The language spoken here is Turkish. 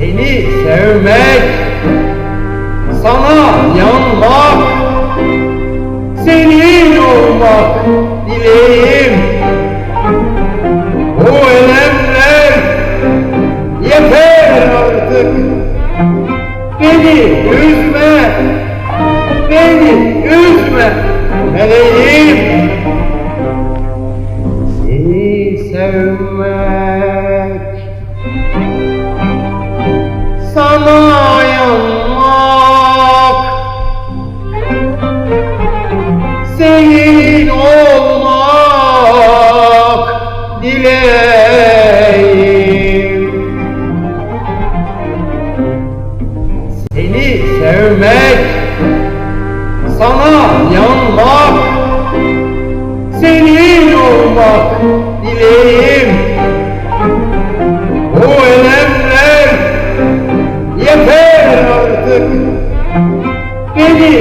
Seni sevmek, sana yanmak, senin olmak dileğim. Bu elemler yeter artık. Beni üzme, beni üzme meleğim. Seni sevmek, sana yanmak, senin olmak dileğim. Seni sevmek, sana yanmak, senin olmak dileğim. Bu elemler yeter artık. Beni